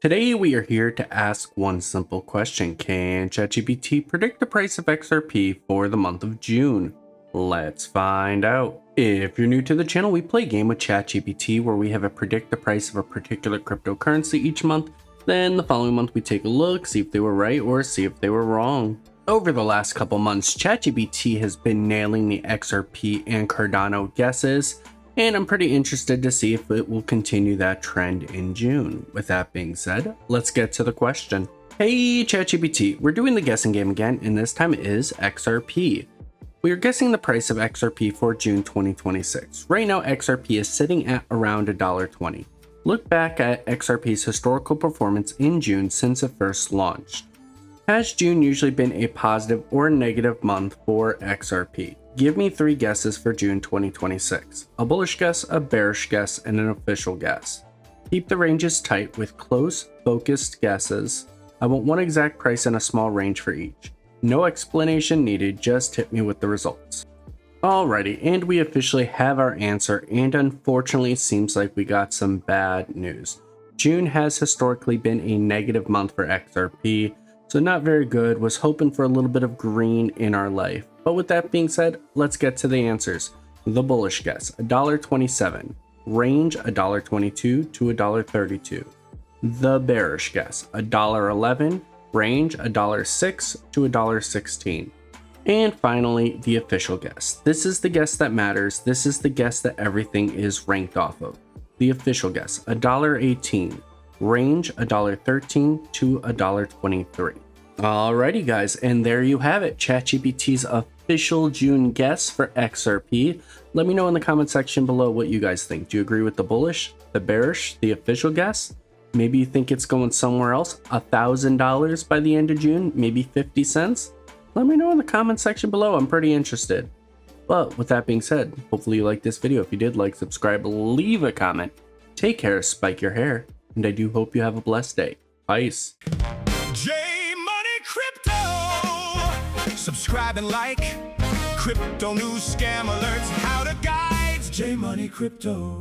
Today we are here to ask one simple question. Can ChatGPT predict the price of XRP for the month of June? Let's find out. If you're new to the channel, we play a game with ChatGPT where we have it predict the price of a particular cryptocurrency each month. Then the following month we take a look, see if they were right or see if they were wrong. Over the last couple months, ChatGPT has been nailing the XRP and Cardano guesses, and I'm pretty interested to see if it will continue that trend in June. With that being said, let's get to the question. Hey ChatGPT, we're doing the guessing game again, and this time it is XRP. We are guessing the price of XRP for June 2026. Right now, XRP is sitting at around $1.20. Look back at XRP's historical performance in June since it first launched. Has June usually been a positive or negative month for XRP? Give me 3 guesses for June 2026. A bullish guess, a bearish guess, and an official guess. Keep the ranges tight with close, focused guesses. I want one exact price and a small range for each. No explanation needed, just hit me with the results. Alrighty, and we officially have our answer, and unfortunately it seems like we got some bad news. June has historically been a negative month for XRP, so not very good. Was hoping for a little bit of green in our life. But with that being said, let's get to the answers. The bullish guess, $1.27. Range, $1.22 to $1.32. The bearish guess, $1.11. Range, $1.06 to $1.16. And finally, the official guess. This is the guess that matters. This is the guess that everything is ranked off of. The official guess, $1.18. Range, $1.13 to $1.23. Alrighty guys, and there you have it, ChatGPT's official June guess for XRP. Let me know in the comment section below what you guys think. Do you agree with the bullish, the bearish, the official guess? Maybe you think it's going somewhere else, $1,000 by the end of June, maybe 50 cents? Let me know in the comment section below, I'm pretty interested. But with that being said, hopefully you liked this video. If you did, like, subscribe, leave a comment. Take care, spike your hair, and I do hope you have a blessed day. Peace. Subscribe and like crypto news, scam alerts, how to guides J Money Crypto.